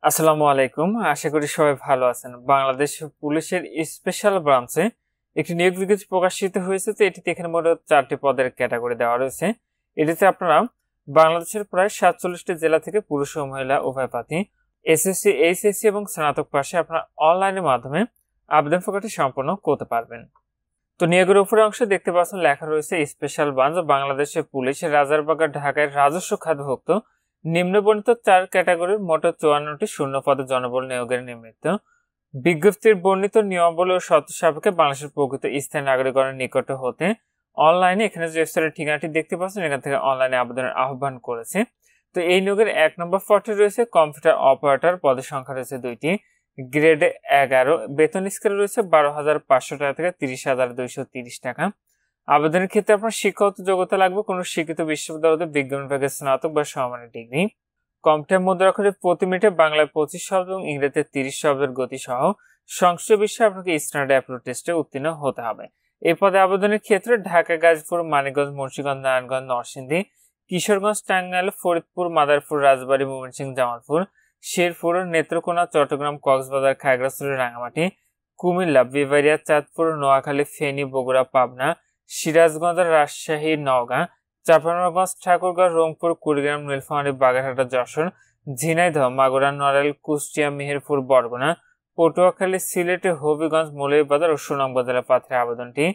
আসসালামু আলাইকুম। আশা করি সবাই ভালো আছেন। বাংলাদেশ পুলিশের স্পেশাল ব্রাঞ্চে একটি নিয়োগ বিজ্ঞপ্তি প্রকাশিত হয়েছে। তো এটিতে এখানে মোট 4টি পদের ক্যাটাগরি দেওয়া রয়েছে। এটিতে আপনারা বাংলাদেশের প্রায় 47টি জেলা থেকে পুরুষ ও মহিলা উভয় প্রার্থী এসএসসি, এইচএসসি এবং স্নাতক পাশে আপনারা অনলাইনের মাধ্যমে আবেদন প্রক্রিয়াটি সম্পন্ন করতে পারবেন। তো নিয়োগের উপরের অংশে দেখতে পাচ্ছেন লেখা রয়েছে স্পেশাল ব্রাঞ্চ বাংলাদেশের পুলিশ রাজারবাগ ঢাকায় রাজস্ব খাতভুক্ত নিম্নবর্ণিত 4 ক্যাটাগরির মোট 54টি শূন্য পদে জনবল নিয়োগের নিমিত্ত বিজ্ঞপ্তির বর্ণিত নিয়মাবলী ও শর্ত সাপেক্ষে বাংলাদেশের প্রকৃত স্থায়ী নাগরিকগণের নিকট হতে অনলাইনে এখানে যে ওয়েবসাইটের ঠিকানাটি দেখতে পাচ্ছেন এখান থেকে অনলাইনে আবেদনের আহ্বান করেছে। তো এই নিয়োগের 1 নম্বর পদটি রয়েছে কম্পিউটার অপারেটর, পদের সংখ্যা রয়েছে 2টি, গ্রেড 11, বেতন স্কেল রয়েছে 12,500 টাকা থেকে 30,230 টাকা। আবেদনের ক্ষেত্রে আপনার শিক্ষাগত যোগ্যতা লাগবে কোনো শিক্ষিত বিশ্ববিদ্যালয় হতে বিজ্ঞান বিভাগের স্নাতক বা সমমানের ডিগ্রি। কম্পিউটার মুদ্রাক্ষরে প্রতি মিনিটে বাংলায় 25 শব্দ এবং ইংরেজিতে 30 শব্দের গতি সহ সংশ্লিষ্ট বিষয়ে আপনাকে স্ট্যান্ডার্ড অ্যাপ্টিটিউড টেস্টে উত্তীর্ণ হতে হবে। এই পদে আবেদনের ক্ষেত্রে ঢাকা, গাজীপুর, মানিকগঞ্জ, মুন্সিগঞ্জ, নারায়ণগঞ্জ, নরসিংদী, কিশোরগঞ্জ, টাঙ্গাইল, ফরিদপুর, মাদারীপুর, রাজবাড়ী, ময়মনসিংহ, জামালপুর, শেরপুর, নেত্রকোনা, চট্টগ্রাম, কক্সবাজার, খাগড়াছড়ি, রাঙামাটি, কুমিল্লা, বিবাড়িয়া, চাঁদপুর, নোয়াখালী, ফেনী, বগুড়া, পাবনা, সিরাজগঞ্জ, রাজশাহী, নওগাঁ, চাঁপাইনবাবগঞ্জ, ঠাকুরগাঁও, রংপুর, কুড়িগ্রাম, নীলফামারী, বাগেরহাট, যশোর, ঝিনাইদহ, মাগুরা, নড়াইল, কুষ্টিয়া, মেহেরপুর, বরগুনা, পটুয়াখালী, সিলেট, হবিগঞ্জ, মৌলভীবাজার ও সুনামগঞ্জ জেলা প্রার্থীরা আবেদনটি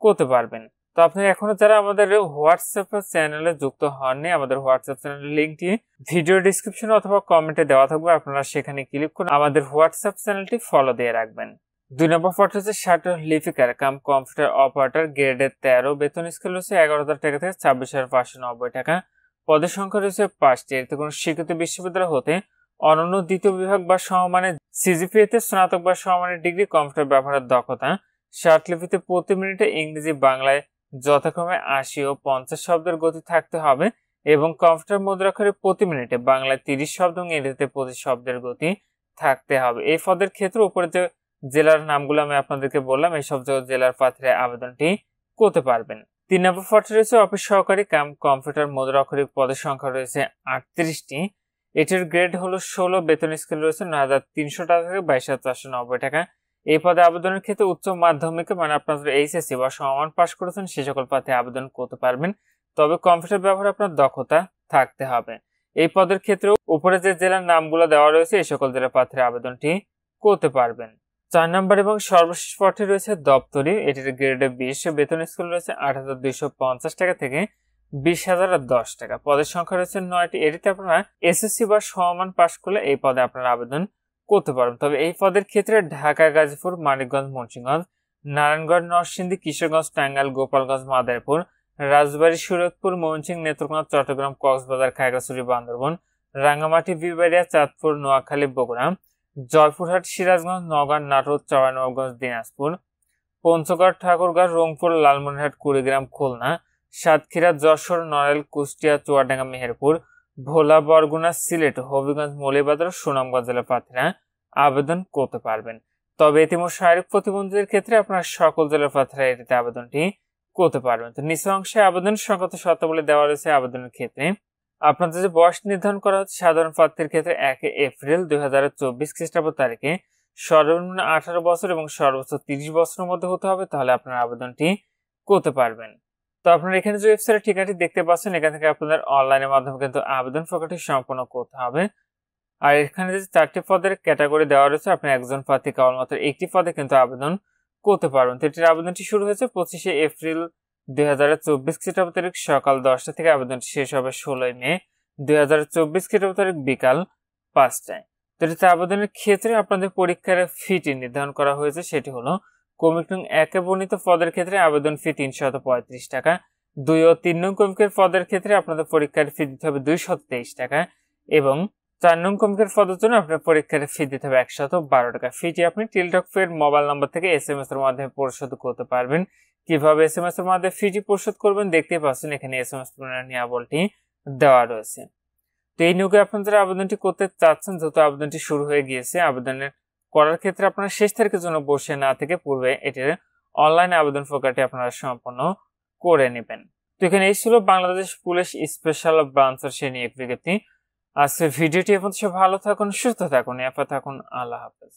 করতে পারবেন। তো আপনারা এখনো যারা আমাদের হোয়াটসঅ্যাপ চ্যানেলে যুক্ত হননি, আমাদের হোয়াটসঅ্যাপ চ্যানেলের লিঙ্কটি ভিডিও ডিসক্রিপশনে অথবা কমেন্টে দেওয়া থাকবে, আপনারা সেখানে ক্লিক করে আমাদের হোয়াটসঅ্যাপ চ্যানেলটি ফলো দিয়ে রাখবেন। 2 নম্বর পদ হচ্ছে শাটার লিপিকার কাম কম্পিউটার অপারেটর, গ্রেড 13, বেতন স্কেল রয়েছে 11,000 টাকা থেকে 26,590 টাকা। পদের সংখ্যা রয়েছে 5টি। এতে কোনো স্বীকৃত বিশ্ববিদ্যালয় হতে অনন্য দ্বিতীয় বিভাগ বা সমমানের সিজিপিএতে স্নাতক বা সমমানের ডিগ্রি, কম্পিউটার ব্যবহারের দক্ষতা, ষাটলিপিতে প্রতি মিনিটে ইংরেজি বাংলায় যথাক্রমে 80 ও 50 শব্দের গতি থাকতে হবে এবং কম্পিউটার মুদ্রাক্ষরে প্রতি মিনিটে বাংলায় 30 শব্দ এবং ইংরেজিতে 25 শব্দের গতি থাকতে হবে। এই পদের ক্ষেত্রে উপরে যে জেলার নামগুলো আমি আপনাদেরকে বললাম, এই সব জেলার প্রার্থীরা আবেদনটি করতে পারবেন। 3 নম্বর পদটি রয়েছে অফিস সহকারী কাম কম্পিউটার মুদ্রাক্ষরিক, পদের সংখ্যা রয়েছে 38টি। এটির গ্রেড হলো 16, বেতন স্কেল রয়েছে 9,300 টাকা থেকে 22,490 টাকা। এই পদে আবেদনের ক্ষেত্রে উচ্চ মাধ্যমিকে মানে আপনারা এইচএসসি বা সমমান পাশ করেছেন সে সকল প্রার্থী আবেদন করতে পারবেন, তবে কম্পিউটার ব্যবহারে আপনার দক্ষতা থাকতে হবে। এই পদের ক্ষেত্রেও উপরে যে জেলার নামগুলো দেওয়া রয়েছে এই সকল জেলার প্রার্থীরা আবেদনটি করতে পারবেন। 4 নম্বর এবং সর্বশেষ পদটি রয়েছে দপ্তরি, এটির গ্রেড 20, বেতন স্কেল রয়েছে 8,250 টাকা থেকে 20,010 টাকা। পদের সংখ্যা রয়েছে 9টি। এটিতে আপনারা এসএসসি বা সমমান পাশ করলে এই পদে আপনারা আবেদন করতে পারবেন। তবে এই পদের ক্ষেত্রে ঢাকা, গাজীপুর, মানিকগঞ্জ, মুন্সিগঞ্জ, নারায়ণগঞ্জ, নরসিংদী, কিশোরগঞ্জ, টাঙ্গাইল, গোপালগঞ্জ, মাদারীপুর, রাজবাড়ী, সুরতপুর, ময়মনসিংহ, নেত্রকোনা, চট্টগ্রাম, কক্সবাজার, খাগড়াছড়ি, বান্দরবান, রাঙ্গামাটি, বিবাড়িয়া, চাঁদপুর, নোয়াখালী, বগুড়া, জয়পুরহাট, সিরাজগঞ্জ, নওগাঁ, নাটোর, চাঁপাইনবাবগঞ্জ, দিনাজপুর, পঞ্চগড়, ঠাকুরগাঁও, রংপুর, লালমনিরহাট, কুড়িগ্রাম, খুলনা, সাতক্ষীরা, যশোর, নড়াইল, কুষ্টিয়া, চুয়াডাঙ্গা, মেহেরপুর, ভোলা, বরগুনা, সিলেট, হবিগঞ্জ, মৌলভীবাজার, সুনামগঞ্জ জেলার প্রার্থীরা আবেদন করতে পারবেন। তবে এতিমধ্যে শারীরিক প্রতিবন্ধীদের ক্ষেত্রে আপনার সকল জেলার প্রার্থীরা এটিতে আবেদনটি করতে পারবেন। তো নিচের অংশে আবেদন সংক্রান্ত শর্তাবলী দেওয়া রয়েছে। আবেদনের ক্ষেত্রে আপনাদের যে বয়স নির্ধারণ করা হচ্ছে সাধারণ প্রার্থীর ক্ষেত্রে 1 এপ্রিল 2024 খ্রিস্টাব্দ তারিখে সর্বনিম্ন 18 বছর এবং সর্বোচ্চ 30 বছরের মধ্যে হতে হবে, তাহলে আপনার আবেদনটি করতে পারবেন। তো আপনারা এখানে যে ওয়েবসাইটের ঠিকানাটি দেখতে পাচ্ছেন এখান থেকে আপনাদের অনলাইনের মাধ্যমে কিন্তু আবেদন প্রক্রিয়াটি সম্পন্ন করতে হবে। আর এখানে যে 4টি পদের ক্যাটাগরি দেওয়া রয়েছে, আপনি একজন প্রার্থী কেবলমাত্র একটি পদে কিন্তু আবেদন করতে পারবেন। তো এটির আবেদনটি শুরু হয়েছে 25 এপ্রিল 2024 খ্রিস্টাব্দ তারিখ সকাল 10টা থেকে, আবেদনটি শেষ হবে 16 মে 2024 খ্রিস্টাব্দ তারিখ বিকাল 5টায়। তো এটিতে আবেদনের ক্ষেত্রে আপনাদের পরীক্ষার ফিটি নির্ধারণ করা হয়েছে, সেটি হলো ক্রমিক নং 1 এ বর্ণিত পদের ক্ষেত্রে আবেদন ফি 335 টাকা, 2 ও 3 নং ক্রমিকের পদের ক্ষেত্রে আপনাদের পরীক্ষার ফি দিতে হবে 223 টাকা এবং 4 নং ক্রমিকের পদের জন্য আপনার পরীক্ষার ফি দিতে হবে 112 টাকা। ফিটি আপনি টিলটক এর মোবাইল নাম্বার থেকে এসএমএস এর মাধ্যমে পরিশোধ করতে পারবেন। কিভাবে এসএমএস এর মাধ্যমে ফিটি পরিশোধ করবেন দেখতে পাচ্ছেন এখানে এসএমএস নিয়মাবলী দেওয়া রয়েছে। তো এই নিয়োগে আপনারা যারা আবেদনটি করতে চাচ্ছেন, যেহেতু আবেদনটি শুরু হয়ে গিয়েছে, আবেদনের করার ক্ষেত্রে আপনারা শেষ তারিখের জন্য বসে না থেকে পূর্বে এটির অনলাইনে আবেদন প্রক্রিয়াটি আপনারা সম্পন্ন করে নেবেন। তো এখানে এই ছিল বাংলাদেশ পুলিশ স্পেশাল ব্রাঞ্চের সেই নিয়োগ বিজ্ঞপ্তি। আজকের ভিডিওটি এখন সব ভালো থাকুন, সুস্থ থাকুন, এরপর থাকুন। আল্লাহ হাফেজ।